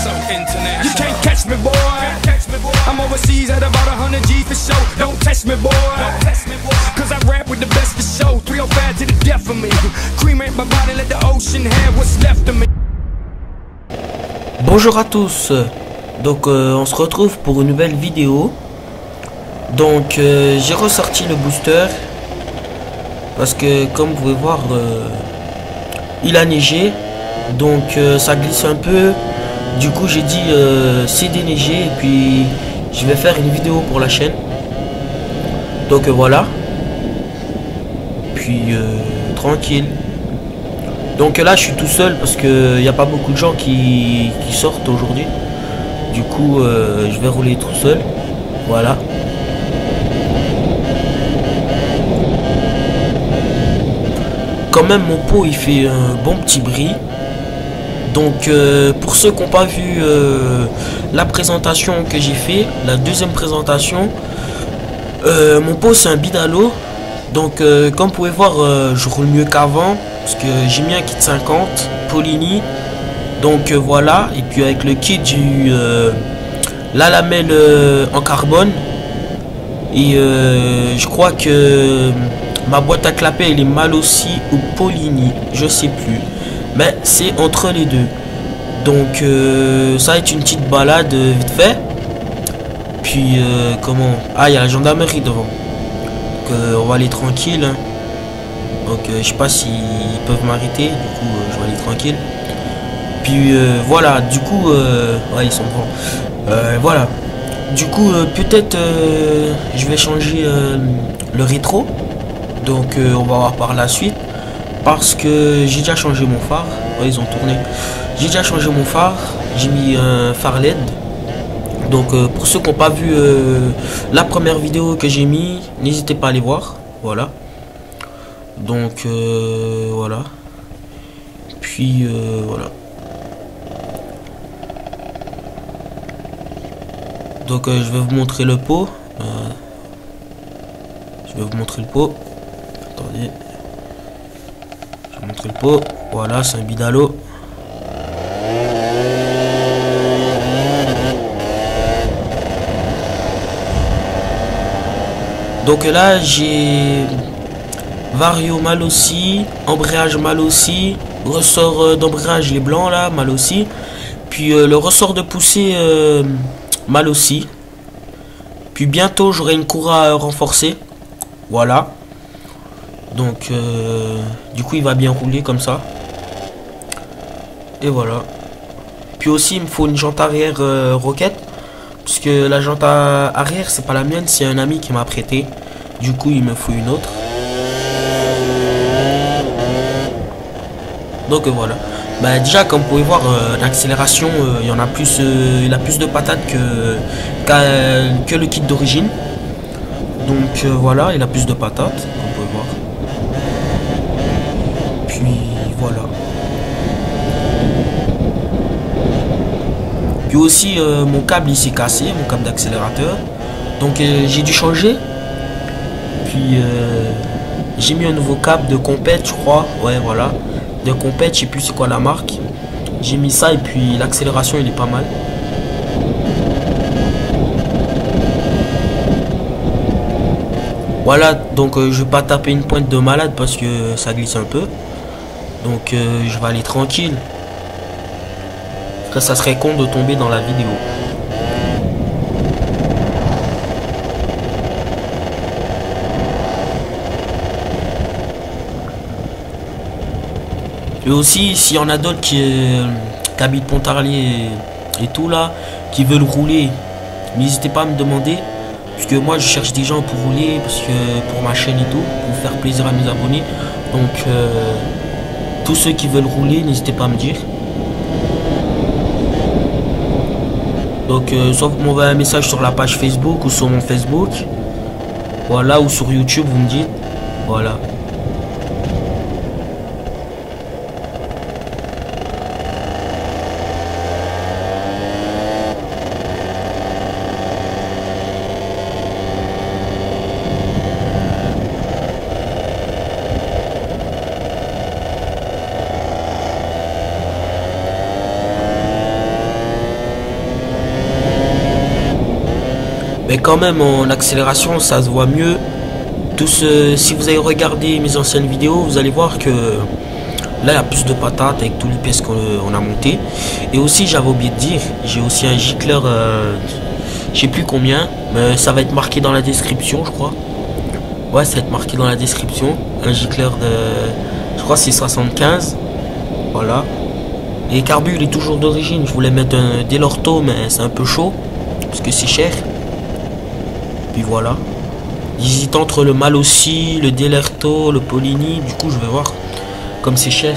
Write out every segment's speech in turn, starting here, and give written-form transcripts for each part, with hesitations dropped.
So international. You can't catch me, boy. I'm overseas at about 100 G's for show. Don't test me, boy. Cause I rap with the best for show. 305 to the death of me. Cremate my body, let the ocean have what's left of me. Bonjour à tous. Donc on se retrouve pour une nouvelle vidéo. Donc j'ai ressorti le booster parce que comme vous pouvez voir il a neigé, donc ça glisse un peu. Du coup j'ai dit c'est déneigé et puis je vais faire une vidéo pour la chaîne. Donc voilà. Puis tranquille. Donc là je suis tout seul parce que il n'y a pas beaucoup de gens qui sortent aujourd'hui. Du coup je vais rouler tout seul. Voilà. Quand même mon pot il fait un bon petit bris. Donc pour ceux qui n'ont pas vu la présentation que j'ai fait, la deuxième présentation, mon pot c'est un bidalo. Donc comme vous pouvez voir je roule mieux qu'avant parce que j'ai mis un kit 50 Polini. Donc voilà, et puis avec le kit j'ai eu la lamelle en carbone. Et je crois que ma boîte à clapet elle est Malossi ou Polini, je sais plus, mais c'est entre les deux. Donc ça va être une petite balade vite fait. Puis comment, ah il y a la gendarmerie devant, donc on va aller tranquille hein. Donc je sais pas s'ils peuvent m'arrêter, du coup je vais aller tranquille. Puis voilà, du coup ouais ils sont devant, voilà. Du coup peut-être je vais changer le rétro. Donc on va voir par la suite. Parce que j'ai déjà changé mon phare. Ouais, ils ont tourné. J'ai déjà changé mon phare. J'ai mis un phare LED. Donc pour ceux qui n'ont pas vu la première vidéo que j'ai mis, n'hésitez pas à aller voir. Voilà. Donc voilà. Puis voilà. Donc je vais vous montrer le pot. Je vais vous montrer le pot. Attendez. Je vais vous montrer le pot. Voilà, c'est un bidalo. Donc là, j'ai vario Malossi, embrayage Malossi, ressort d'embrayage les blancs là, Malossi. Puis le ressort de poussée Malossi. Puis bientôt j'aurai une coura renforcée. Voilà. Donc du coup il va bien rouler comme ça. Et voilà. Puis aussi il me faut une jante arrière roquette. Parce que la jante arrière c'est pas la mienne, c'est un ami qui m'a prêté. Du coup il me faut une autre. Donc voilà. Bah déjà comme vous pouvez voir l'accélération il y en a plus, il a plus de patates que le kit d'origine. Donc voilà, il a plus de patates comme vous pouvez voir. Puis voilà. Puis aussi mon câble il s'est cassé, mon câble d'accélérateur. Donc j'ai dû changer. Puis j'ai mis un nouveau câble de compète je crois. Ouais voilà. De compète, je sais plus c'est quoi la marque. J'ai mis ça et puis l'accélération il est pas mal. Voilà, donc je vais pas taper une pointe de malade parce que ça glisse un peu. Donc je vais aller tranquille. Après ça serait con de tomber dans la vidéo. Et aussi, s'il y en a d'autres qui habitent Pontarlier et tout là, qui veulent rouler, n'hésitez pas à me demander. Parce que moi je cherche des gens pour rouler, parce que pour ma chaîne et tout, pour faire plaisir à mes abonnés. Donc tous ceux qui veulent rouler, n'hésitez pas à me dire. Donc soit vous m'envoyez un message sur la page Facebook ou sur mon Facebook. Voilà, ou sur YouTube vous me dites. Voilà. Mais quand même en accélération ça se voit mieux. Si vous avez regardé mes anciennes vidéos, vous allez voir que là il y a plus de patates avec toutes les pièces qu'on a montées. Et aussi j'avais oublié de dire, j'ai aussi un gicleur, je sais plus combien, mais ça va être marqué dans la description je crois. Ouais, ça va être marqué dans la description. Un gicleur de, je crois c'est 75. Voilà. Et carbu il est toujours d'origine. Je voulais mettre un Delorto mais c'est un peu chaud parce que c'est cher. Puis voilà. J'hésite entre le Malossi, le Delorto, le Polini. Du coup je vais voir comme c'est cher.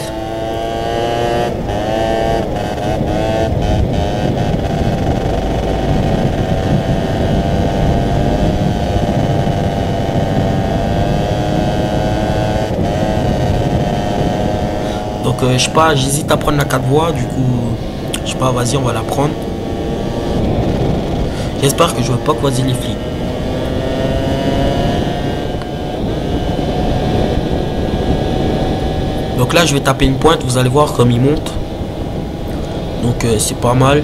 Donc je sais pas, j'hésite à prendre la 4 voies, du coup je sais pas, vas-y on va la prendre. J'espère que je vais pas croiser les flics. Donc là je vais taper une pointe, vous allez voir comme il monte. Donc c'est pas mal.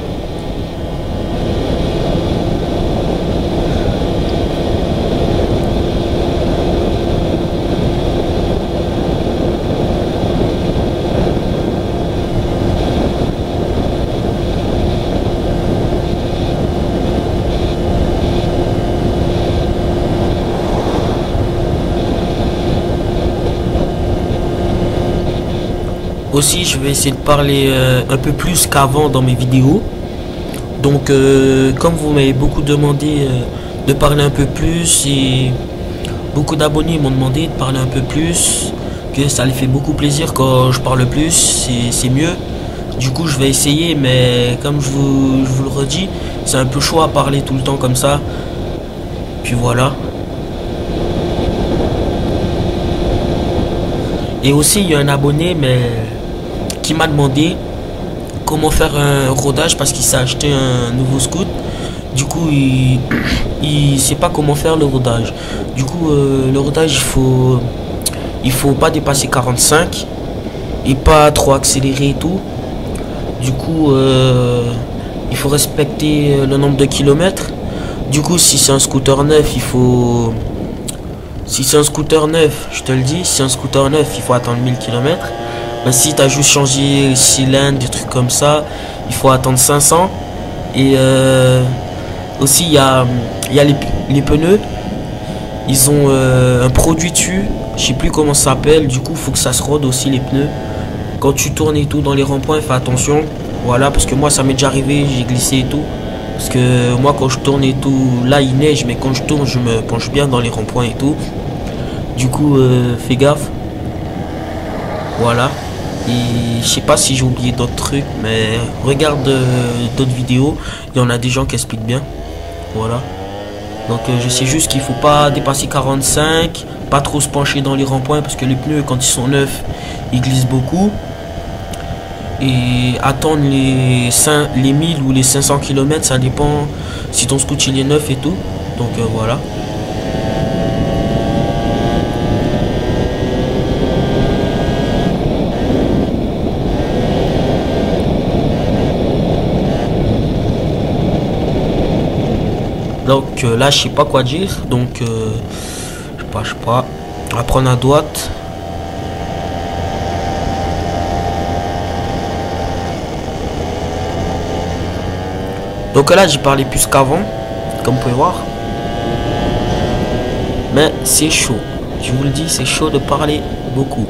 Aussi je vais essayer de parler un peu plus qu'avant dans mes vidéos. Donc comme vous m'avez beaucoup demandé de parler un peu plus et beaucoup d'abonnés m'ont demandé de parler un peu plus, que ça les fait beaucoup plaisir quand je parle plus, c'est mieux. Du coup je vais essayer, mais comme je vous le redis, c'est un peu chaud à parler tout le temps comme ça. Puis voilà. Et aussi il y a un abonné mais qui m'a demandé comment faire un rodage parce qu'il s'est acheté un nouveau scoot. Du coup il sait pas comment faire le rodage. Du coup le rodage il faut pas dépasser 45 et pas trop accélérer et tout. Du coup il faut respecter le nombre de kilomètres. Du coup si c'est un scooter neuf il faut, si c'est un scooter neuf, je te le dis, si c'est un scooter neuf il faut attendre 1000 km. Mais si tu as juste changé le cylindre, des trucs comme ça, il faut attendre 500. Et aussi il y a les pneus. Ils ont un produit dessus, je sais plus comment ça s'appelle. Du coup il faut que ça se rôde aussi les pneus. Quand tu tournes et tout dans les ronds-points, fais attention. Voilà, parce que moi ça m'est déjà arrivé, j'ai glissé et tout. Parce que moi quand je tourne et tout, là il neige, mais quand je tourne je me penche bien dans les ronds-points et tout. Du coup fais gaffe. Voilà. Et je sais pas si j'ai oublié d'autres trucs, mais regarde d'autres vidéos, il y en a des gens qui expliquent bien. Voilà. Donc je sais juste qu'il faut pas dépasser 45, pas trop se pencher dans les ronds-points parce que les pneus quand ils sont neufs, ils glissent beaucoup. Et attendre les 1000 ou les 500 km, ça dépend si ton scooter il est neuf et tout. Donc voilà. Donc là je sais pas quoi dire, donc je sais pas, on va prendre à droite. Donc là j'ai parlé plus qu'avant, comme vous pouvez voir, mais c'est chaud, je vous le dis, c'est chaud de parler beaucoup.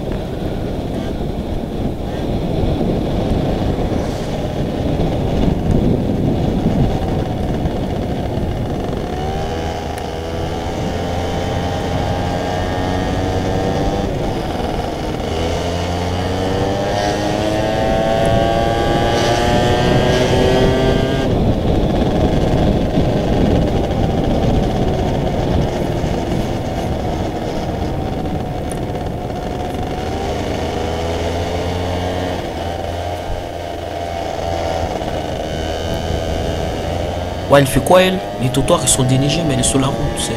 Ouais, elle fait quoi elle? Les trottoirs ils sont déneigés mais elle est sur la route, tu sais.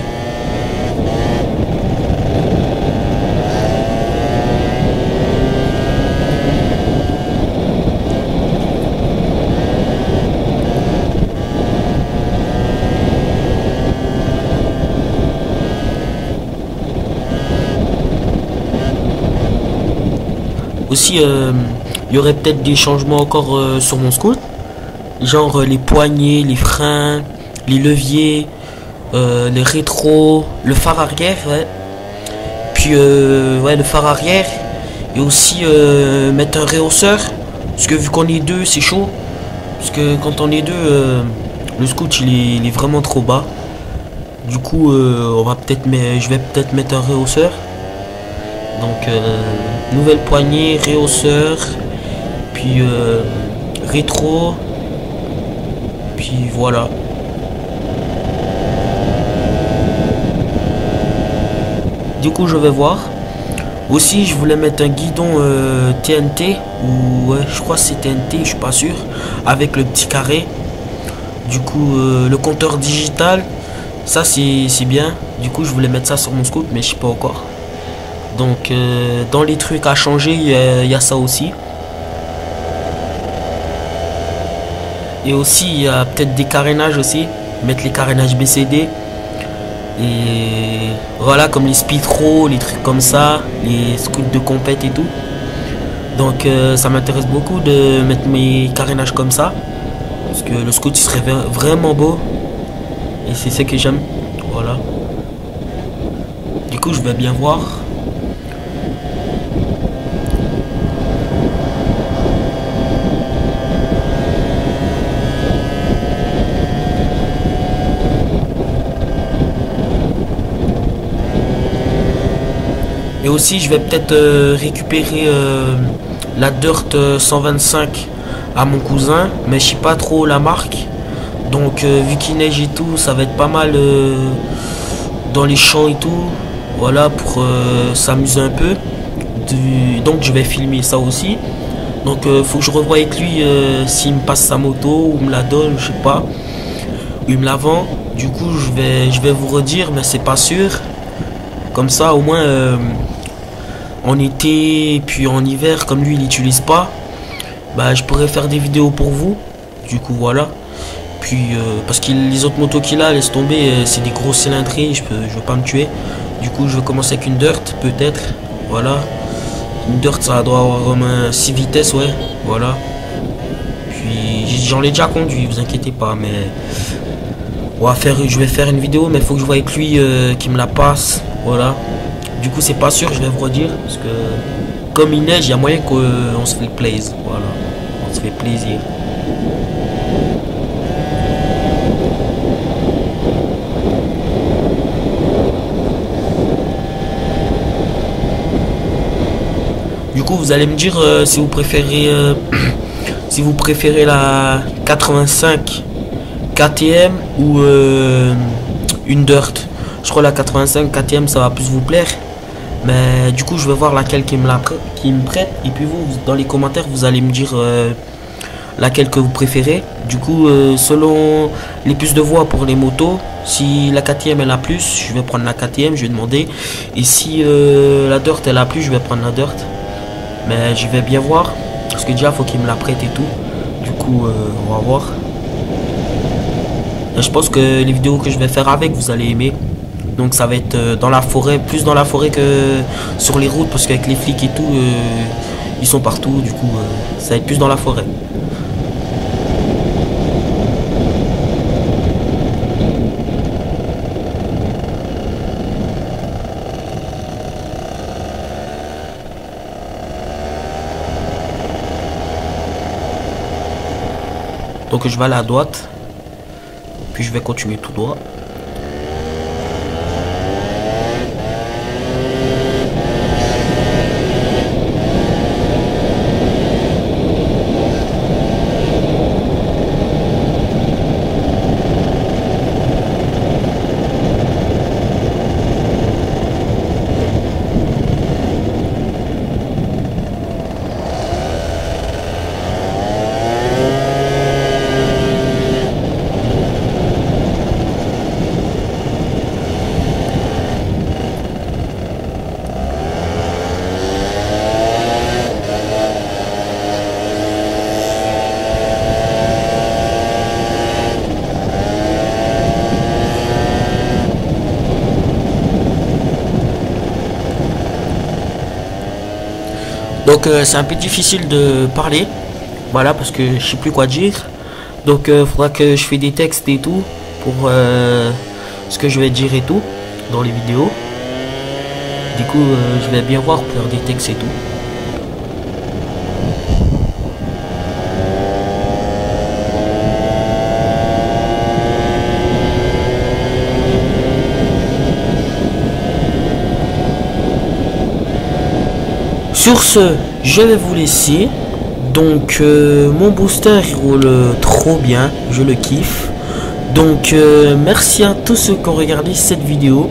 Aussi, il y aurait peut-être des changements encore sur mon scoot. Genre les poignées, les freins, les leviers, les rétros, le phare arrière, ouais. Puis, ouais, le phare arrière. Et aussi mettre un réhausseur. Parce que vu qu'on est deux, c'est chaud. Parce que quand on est deux, le scoot il est vraiment trop bas. Du coup, je vais peut-être mettre un réhausseur. Donc, nouvelle poignée, réhausseur, puis rétro, puis voilà. Du coup, je vais voir. Aussi, je voulais mettre un guidon TNT, ou ouais, je crois que c'est TNT, je suis pas sûr, avec le petit carré. Du coup, le compteur digital, ça c'est bien. Du coup, je voulais mettre ça sur mon scoot, mais je sais pas encore. Donc, dans les trucs à changer, il y a ça aussi. Et aussi, il y a peut-être des carénages aussi. Mettre les carénages BCD. Et voilà, comme les speedro, les trucs comme ça, les scouts de compète et tout. Donc, ça m'intéresse beaucoup de mettre mes carénages comme ça. Parce que le scout, il serait vraiment beau. Et c'est ce que j'aime. Voilà. Du coup, je vais bien voir. Et aussi, je vais peut-être récupérer la Dirt 125 à mon cousin, mais je sais pas trop la marque. Donc, vu qu'il neige et tout, ça va être pas mal dans les champs et tout. Voilà, pour s'amuser un peu. Donc, je vais filmer ça aussi. Donc, faut que je revoie avec lui s'il me passe sa moto ou me la donne, je sais pas. Ou il me la vend. Du coup, je vais vous redire, mais c'est pas sûr. Comme ça, au moins, en été et puis en hiver, comme lui, il n'utilise pas, bah, je pourrais faire des vidéos pour vous. Du coup, voilà. Puis, parce que les autres motos qu'il a, laisse tomber, c'est des grosses cylindrées, je veux pas me tuer. Du coup, je vais commencer avec une Dirt, peut-être. Voilà. Une Dirt, ça doit avoir au moins 6 vitesses, ouais. Voilà. Puis, j'en ai déjà conduit, vous inquiétez pas, mais... je vais faire une vidéo, mais il faut que je vois avec lui qui me la passe. Voilà. Du coup, c'est pas sûr, je vais vous redire. Parce que comme il neige, il y a moyen qu'on se fait plaisir. Voilà. On se fait plaisir. Du coup, vous allez me dire si vous préférez si vous préférez la 85 KTM ou une Dirt. Je crois la 85 KTM ça va plus vous plaire. Mais du coup je vais voir laquelle qui me prête. Et puis vous dans les commentaires vous allez me dire laquelle que vous préférez. Du coup selon les plus de voix pour les motos, si la KTM elle a plus, je vais prendre la KTM, je vais demander. Et si la Dirt elle a plus, je vais prendre la Dirt. Mais je vais bien voir. Parce que déjà faut qu'il me la prête et tout. Du coup on va voir. Et je pense que les vidéos que je vais faire avec vous allez aimer. Donc ça va être dans la forêt, plus dans la forêt que sur les routes, parce qu'avec les flics et tout, ils sont partout, du coup ça va être plus dans la forêt. Donc je vais aller à droite, puis je vais continuer tout droit. Donc c'est un peu difficile de parler. Voilà, parce que je sais plus quoi dire. Donc faudra que je fais des textes et tout pour ce que je vais dire et tout dans les vidéos. Du coup je vais bien voir pour faire des textes et tout. Sur ce, je vais vous laisser. Donc mon booster il roule trop bien, je le kiffe. Donc merci à tous ceux qui ont regardé cette vidéo.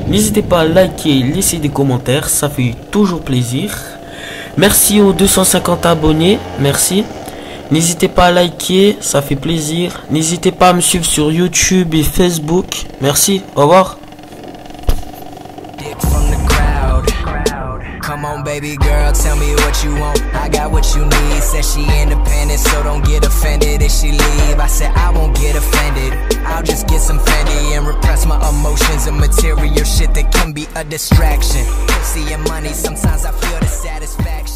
N'hésitez pas à liker, laisser des commentaires, ça fait toujours plaisir. Merci aux 250 abonnés, merci. N'hésitez pas à liker, ça fait plaisir. N'hésitez pas à me suivre sur YouTube et Facebook. Merci, au revoir. Come on, baby girl, tell me what you want. I got what you need. Said she independent, so don't get offended if she leave. I said I won't get offended. I'll just get some Fendi and repress my emotions and material shit that can be a distraction. See your money, sometimes I feel the satisfaction.